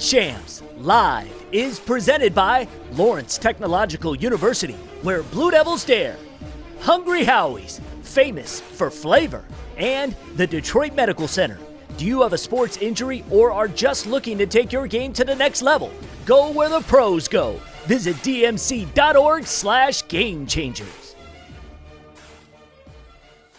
CHAMPS Live is presented by Lawrence Technological University, where Blue Devils dare, Hungry Howie's, famous for flavor, and the Detroit Medical Center. Do you have a sports injury or are just looking to take your game to the next level? Go where the pros go. Visit dmc.org/gamechangers.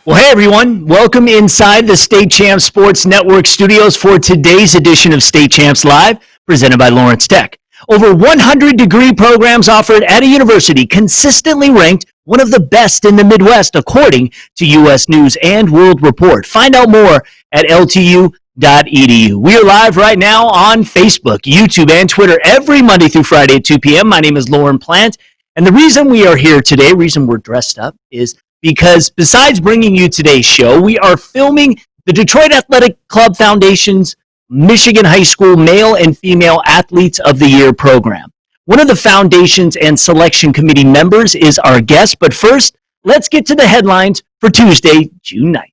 Well, hey everyone, welcome inside the State Champs Sports Network studios for today's edition of State Champs Live, presented by Lawrence Tech. Over 100 degree programs offered at a university consistently ranked one of the best in the Midwest, according to U.S. News and World Report. Find out more at ltu.edu. We are live right now on Facebook, YouTube, and Twitter every Monday through Friday at 2 p.m. My name is Lauren Plant, and the reason we are here today, reason we're dressed up, is because besides bringing you today's show, we are filming the Detroit Athletic Club Foundation's Michigan High School Male and Female Athletes of the Year program. One of the foundation's and selection committee members is our guest, but first, let's get to the headlines for Tuesday, June 9th.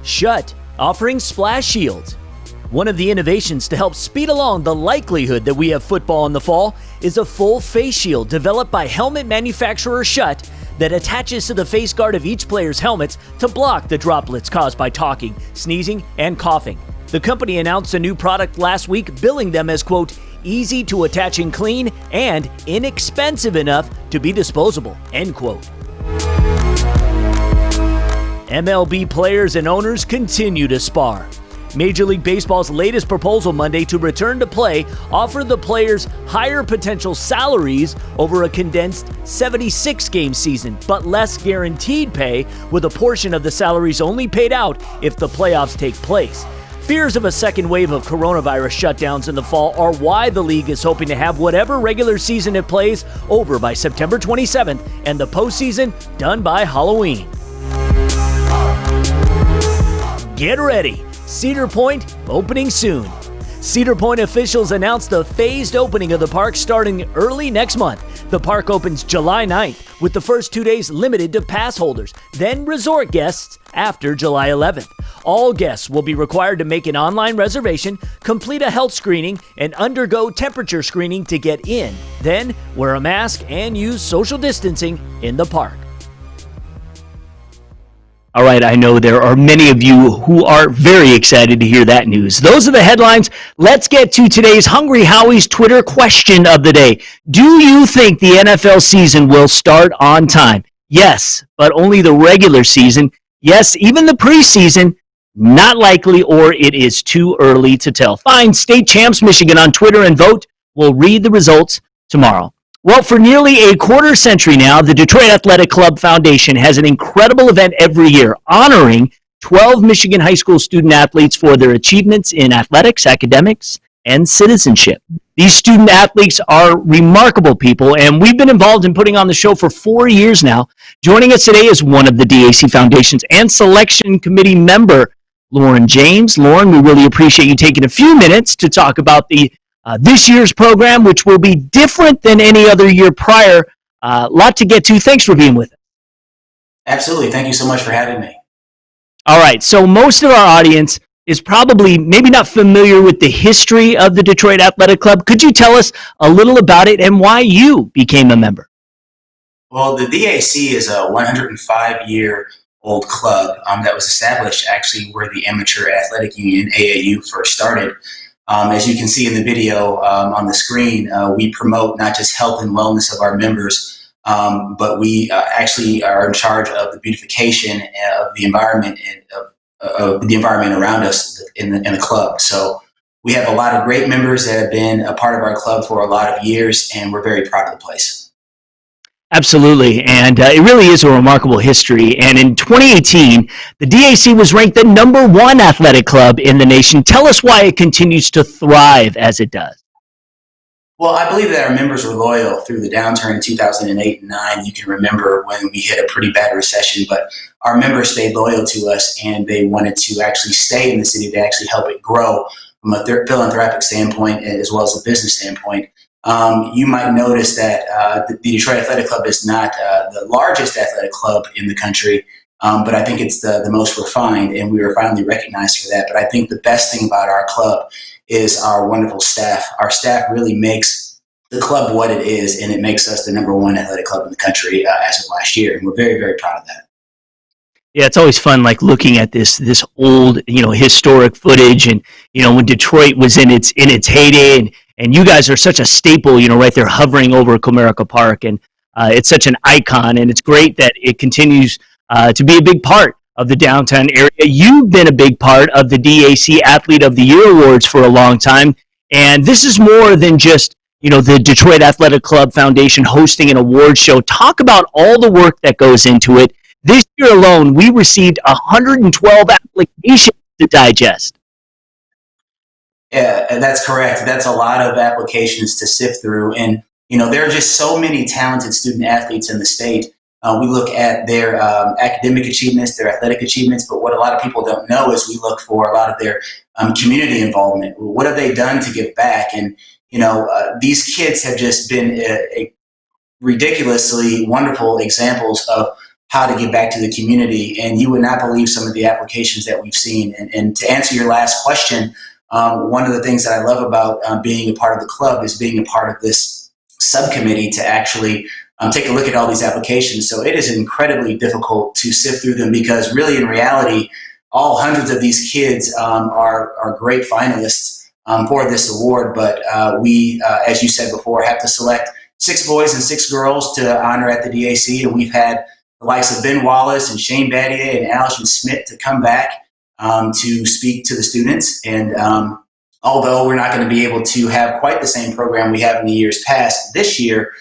Shut, offering splash shields. One of the innovations to help speed along the likelihood that we have football in the fall is a full face shield developed by helmet manufacturer Shut that attaches to the face guard of each player's helmets to block the droplets caused by talking, sneezing, and coughing. The company announced a new product last week, billing them as, quote, easy to attach and clean and inexpensive enough to be disposable, end quote. MLB players and owners continue to spar. Major League Baseball's latest proposal Monday to return to play offered the players higher potential salaries over a condensed 76-game season, but less guaranteed pay, with a portion of the salaries only paid out if the playoffs take place. Fears of a second wave of coronavirus shutdowns in the fall are why the league is hoping to have whatever regular season it plays over by September 27th and the postseason done by Halloween. Get ready. Cedar Point opening soon. Cedar Point officials announced the phased opening of the park starting early next month. The park opens July 9th, with the first 2 days limited to pass holders, then resort guests after July 11th. All guests will be required to make an online reservation, complete a health screening, and undergo temperature screening to get in. Then wear a mask and use social distancing in the park. All right, I know there are many of you who are very excited to hear that news. Those are the headlines. Let's get to today's Hungry Howie's Twitter question of the day. Do you think the NFL season will start on time? Yes, but only the regular season. Yes, even the preseason. Not likely, or it is too early to tell. Find State Champs Michigan on Twitter and vote. We'll read the results tomorrow. Well, for nearly a quarter century now, the Detroit Athletic Club Foundation has an incredible event every year honoring 12 Michigan high school student athletes for their achievements in athletics, academics, and citizenship. These student athletes are remarkable people, and we've been involved in putting on the show for 4 years now. Joining us today is one of the DAC Foundation's and selection committee member, Lorron James. Lorron, we really appreciate you taking a few minutes to talk about this year's program, which will be different than any other year prior. A lot to get to. Thanks for being with us. Absolutely. Thank you so much for having me. All right. So most of our audience is probably maybe not familiar with the history of the Detroit Athletic Club. Could you tell us a little about it and why you became a member? Well, the DAC is a 105-year-old club that was established actually where the Amateur Athletic Union, AAU, first started. As you can see in the video on the screen, we promote not just health and wellness of our members, but we actually are in charge of the beautification of the environment and of the environment around us in the club. So we have a lot of great members that have been a part of our club for a lot of years, and we're very proud of the place. Absolutely, and it really is a remarkable history. And in 2018, the DAC was ranked the #1 athletic club in the nation. Tell us why it continues to thrive as it does. Well, I believe that our members were loyal through the downturn in 2008 and 9. You can remember when we hit a pretty bad recession, but our members stayed loyal to us, and they wanted to actually stay in the city to actually help it grow from a philanthropic standpoint as well as a business standpoint. You might notice that the Detroit Athletic Club is not the largest athletic club in the country, but I think it's the most refined, and we were finally recognized for that. But I think the best thing about our club is our wonderful staff. Our staff really makes the club what it is, and it makes us the #1 athletic club in the country as of last year. And we're very, very proud of that. Yeah, it's always fun, like looking at this old, historic footage, and when Detroit was in its heyday, and you guys are such a staple, right there hovering over Comerica Park, and it's such an icon, and it's great that it continues to be a big part of the downtown area. You've been a big part of the DAC Athlete of the Year Awards for a long time, and this is more than just the Detroit Athletic Club Foundation hosting an award show. Talk about all the work that goes into it. This year alone, we received 112 applications to digest. Yeah, that's correct. That's a lot of applications to sift through. And, there are just so many talented student athletes in the state. We look at their academic achievements, their athletic achievements, but what a lot of people don't know is we look for a lot of their community involvement. What have they done to give back? And, these kids have just been ridiculously wonderful examples of how to give back to the community. And you would not believe some of the applications that we've seen. And to answer your last question, one of the things that I love about being a part of the club is being a part of this subcommittee to actually take a look at all these applications. So it is incredibly difficult to sift through them, because really in reality, all hundreds of these kids are great finalists for this award. But we, as you said before, have to select 6 boys and 6 girls to honor at the DAC. And we've had the likes of Ben Wallace and Shane Battier and Allison Smith to come back to speak to the students. And although we're not going to be able to have quite the same program we have in the years past, this year,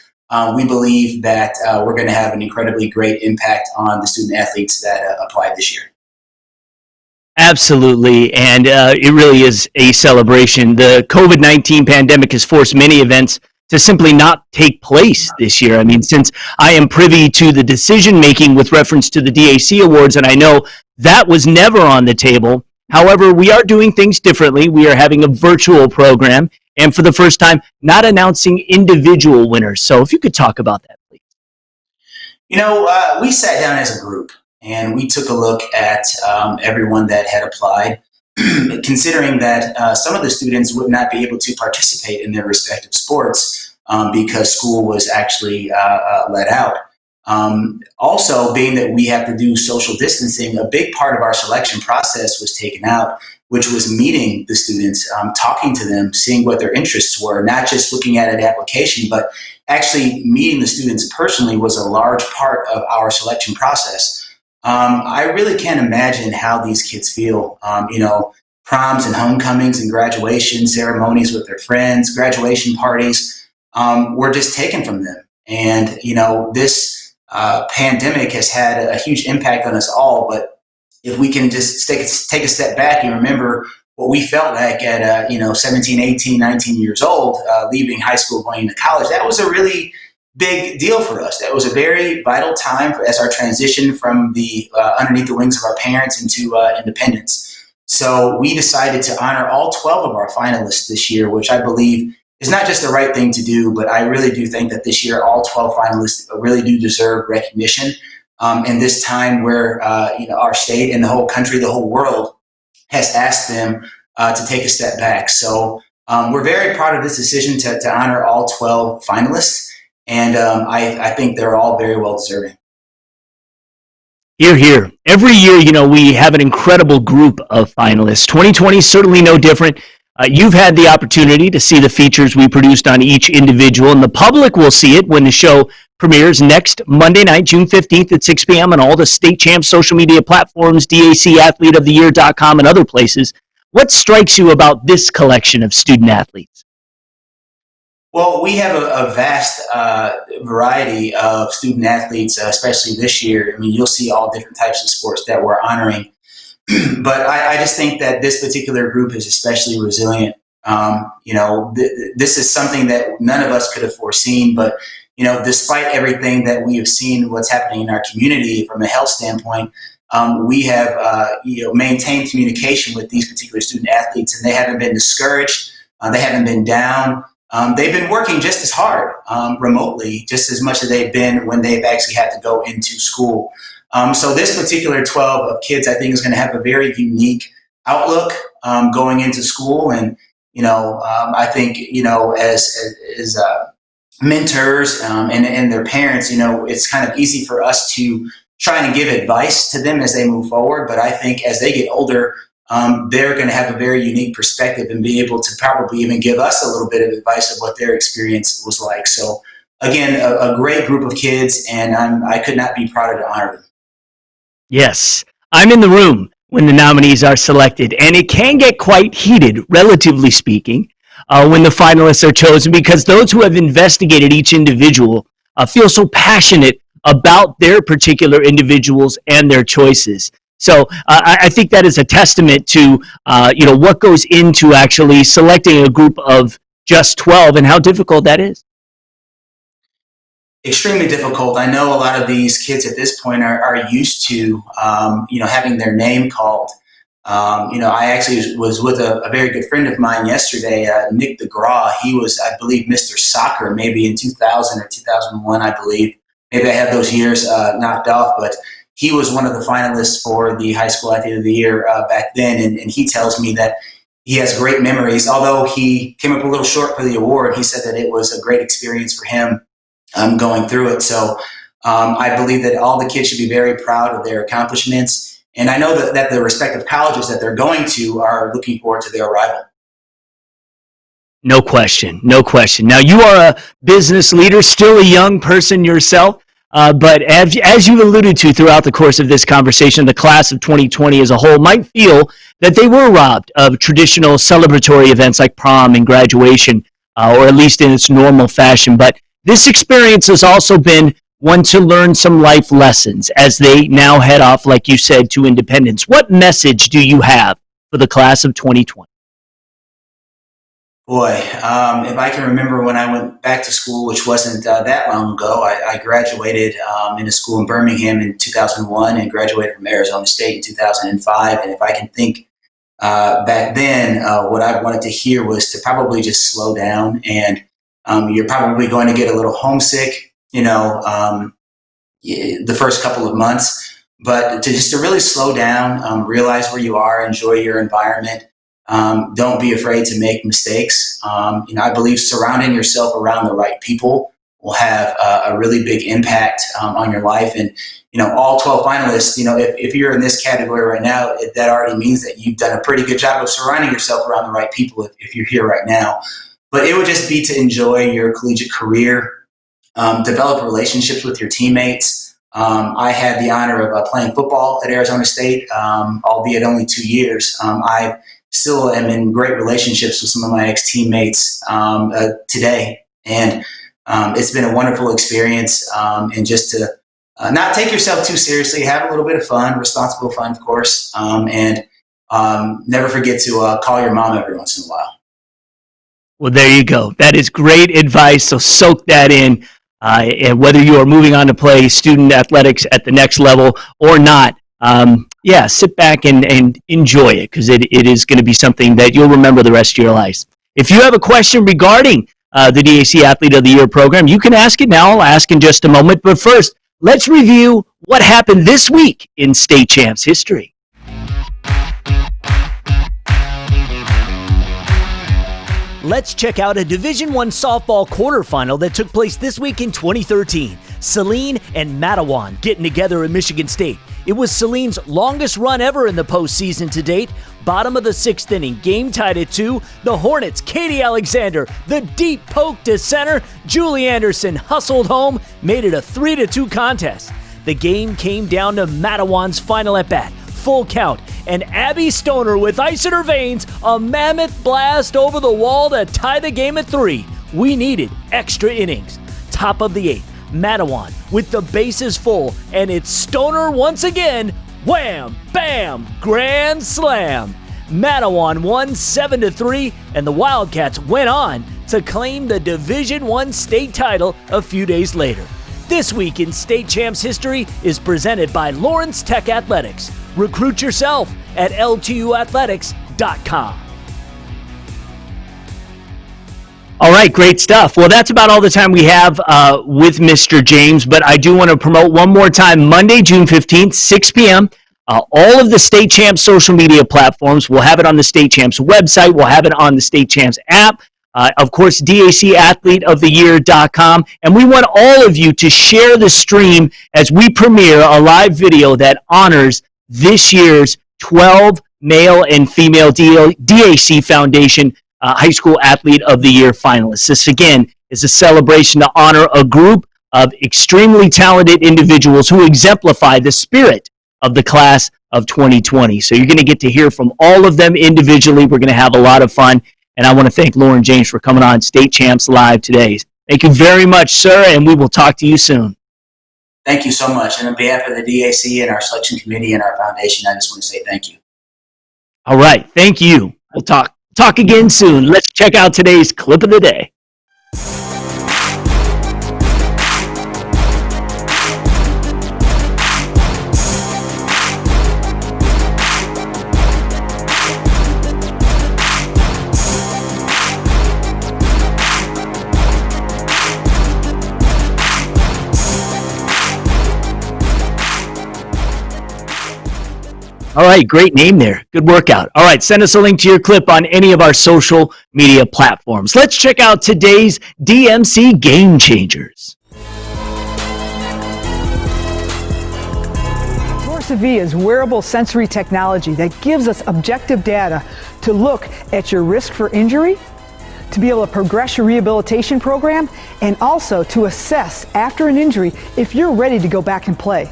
we believe that we're going to have an incredibly great impact on the student athletes that applied this year. Absolutely, and it really is a celebration. The COVID-19 pandemic has forced many events to simply not take place this year. I mean, since I am privy to the decision-making with reference to the DAC Awards, and I know that was never on the table. However, we are doing things differently. We are having a virtual program, and for the first time, not announcing individual winners. So if you could talk about that, please. We sat down as a group, and we took a look at everyone that had applied, considering that some of the students would not be able to participate in their respective sports because school was actually let out. Also, being that we have to do social distancing, a big part of our selection process was taken out, which was meeting the students, talking to them, seeing what their interests were, not just looking at an application, but actually meeting the students personally was a large part of our selection process. I really can't imagine how these kids feel. Proms and homecomings and graduation ceremonies with their friends, graduation parties, were just taken from them. And, this pandemic has had a huge impact on us all. But if we can just take a step back and remember what we felt like at, 17, 18, 19 years old, leaving high school, going into college, that was a really big deal for us. That was a very vital time as our transition from the underneath the wings of our parents into independence. So we decided to honor all 12 of our finalists this year, which I believe is not just the right thing to do, but I really do think that this year all 12 finalists really do deserve recognition in this time where our state and the whole country, the whole world has asked them to take a step back. So we're very proud of this decision to honor all 12 finalists. And I think they're all very well deserving. Hear, hear. Every year, we have an incredible group of finalists. 2020 is certainly no different. You've had the opportunity to see the features we produced on each individual, and the public will see it when the show premieres next Monday night, June 15th at 6 p.m. on all the State Champs social media platforms, DACathleteoftheyear.com, and other places. What strikes you about this collection of student athletes? Well, we have a vast variety of student athletes, especially this year. I mean, you'll see all different types of sports that we're honoring. But I just think that this particular group is especially resilient. This is something that none of us could have foreseen. But, despite everything that we have seen, what's happening in our community from a health standpoint, we have maintained communication with these particular student athletes, and they haven't been discouraged. They haven't been down. They've been working just as hard remotely, just as much as they've been when they've actually had to go into school. So this particular 12 of kids, I think, is going to have a very unique outlook going into school. And, I think, as mentors and their parents, it's kind of easy for us to try and give advice to them as they move forward. But I think as they get older, they're going to have a very unique perspective and be able to probably even give us a little bit of advice of what their experience was like. So again, a great group of kids, and I could not be prouder to honor them. Yes, I'm in the room when the nominees are selected, and it can get quite heated, relatively speaking, when the finalists are chosen, because those who have investigated each individual feel so passionate about their particular individuals and their choices. So I think that is a testament to what goes into actually selecting a group of just 12 and how difficult that is. Extremely difficult. I know a lot of these kids at this point are used to, having their name called. I actually was with a very good friend of mine yesterday, Nick DeGraw. He was, I believe, Mr. Soccer maybe in 2000 or 2001, I believe. Maybe I have those years knocked off, but he was one of the finalists for the High School Athlete of the Year back then, and he tells me that he has great memories. Although he came up a little short for the award, he said that it was a great experience for him going through it. So I believe that all the kids should be very proud of their accomplishments. And I know that the respective colleges that they're going to are looking forward to their arrival. No question. No question. Now, you are a business leader, still a young person yourself, but as you alluded to throughout the course of this conversation, the class of 2020 as a whole might feel that they were robbed of traditional celebratory events like prom and graduation, or at least in its normal fashion. But this experience has also been one to learn some life lessons as they now head off, like you said, to independence. What message do you have for the class of 2020? Boy, if I can remember when I went back to school, which wasn't that long ago, I graduated in a school in Birmingham in 2001 and graduated from Arizona State in 2005. And if I can think back then, what I wanted to hear was to probably just slow down, and you're probably going to get a little homesick, the first couple of months, but to really slow down, realize where you are, enjoy your environment. Don't be afraid to make mistakes. I believe surrounding yourself around the right people will have a really big impact on your life. And, all 12 finalists, if you're in this category right now, that already means that you've done a pretty good job of surrounding yourself around the right people if you're here right now. But it would just be to enjoy your collegiate career, develop relationships with your teammates. I had the honor of playing football at Arizona State, albeit only 2 years. I still am in great relationships with some of my ex-teammates today. And it's been a wonderful experience. And just to not take yourself too seriously, have a little bit of fun, responsible fun, of course. And never forget to call your mom every once in a while. Well, there you go. That is great advice. So soak that in. And whether you are moving on to play student athletics at the next level or not, sit back and enjoy it, because it is going to be something that you'll remember the rest of your life. If you have a question regarding the DAC Athlete of the Year program, you can ask it now. I'll ask in just a moment. But first, let's review what happened this week in state champs history. Let's check out a Division I softball quarterfinal that took place this week in 2013. Saline and Matawan getting together at Michigan State. It was Saline's longest run ever in the postseason to date. Bottom of the 6th inning, game tied at 2. The Hornets, Katie Alexander, the deep poke to center. Julie Anderson hustled home, made it a 3-2 contest. The game came down to Matawan's final at bat. Full count, and Abby Stoner with ice in her veins, a mammoth blast over the wall to tie the game at 3. We needed extra innings. Top of the 8th, Matawan with the bases full, and it's Stoner once again. Wham, bam, grand slam. Matawan won 7-3, and the Wildcats went on to claim the Division I state title a few days later. This week in state champs history is presented by Lawrence Tech Athletics. Recruit yourself at ltuathletics.com. All right, great stuff. Well, that's about all the time we have with Mr. James, but I do want to promote one more time, Monday, June 15th, 6 p.m., All of the State Champs social media platforms. We'll have it on the State Champs website. We'll have it on the State Champs app. Of course, DACathleteoftheyear.com. And we want all of you to share the stream as we premiere a live video that honors this year's 12 male and female DAC Foundation High School Athlete of the Year finalists. This, again, is a celebration to honor a group of extremely talented individuals who exemplify the spirit of the class of 2020. So you're going to get to hear from all of them individually. We're going to have a lot of fun. And I want to thank Lorron James for coming on State Champs Live today. Thank you very much, sir, and we will talk to you soon. Thank you so much. And on behalf of the DAC and our selection committee and our foundation, I just want to say thank you. All right. Thank you. We'll talk again soon. Let's check out today's clip of the day. All right, great name there. Good workout. All right, send us a link to your clip on any of our social media platforms. Let's check out today's DMC Game Changers. V is wearable sensory technology that gives us objective data to look at your risk for injury, to be able to progress your rehabilitation program, and also to assess after an injury if you're ready to go back and play.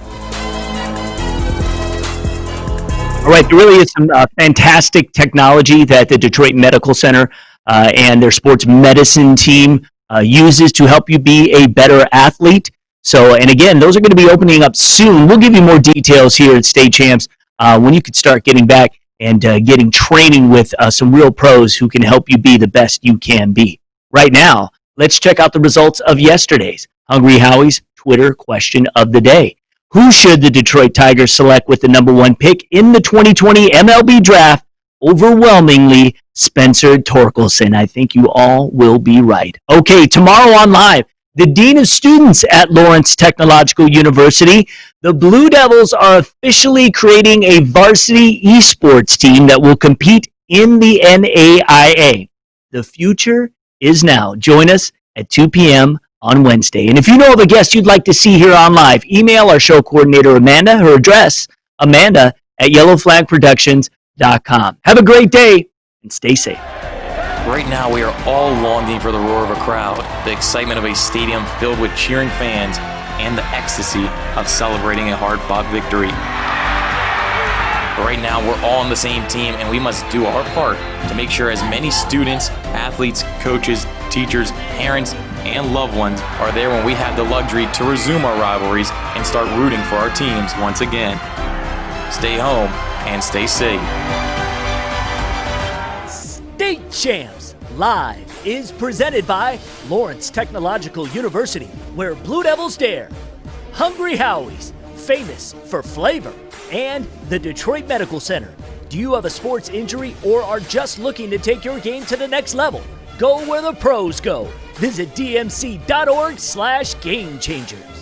All right, there really is some fantastic technology that the Detroit Medical Center and their sports medicine team uses to help you be a better athlete. So, and again, those are going to be opening up soon. We'll give you more details here at State Champs when you can start getting back and getting training with some real pros who can help you be the best you can be. Right now, let's check out the results of yesterday's Hungry Howie's Twitter question of the day. Who should the Detroit Tigers select with the number 1 pick in the 2020 MLB draft? Overwhelmingly, Spencer Torkelson. I think you all will be right. Okay, tomorrow on Live, the Dean of Students at Lawrence Technological University, the Blue Devils are officially creating a varsity esports team that will compete in the NAIA. The future is now. Join us at 2 p.m. on Wednesday. And if you know of a guest you'd like to see here on Live, email our show coordinator, Amanda. Her address, amanda@yellowflagproductions.com. Have a great day and stay safe. Right now, we are all longing for the roar of a crowd, the excitement of a stadium filled with cheering fans, and the ecstasy of celebrating a hard-fought victory. But right now, we're all on the same team, and we must do our part to make sure as many students, athletes, coaches, teachers, parents, and loved ones are there when we have the luxury to resume our rivalries and start rooting for our teams once again. Stay home and stay safe. State Champs Live is presented by Lawrence Technological University, where Blue Devils dare, Hungry Howie's, famous for flavor, and the Detroit Medical Center. Do you have a sports injury or are just looking to take your game to the next level? Go where the pros go. Visit dmc.org/gamechangers.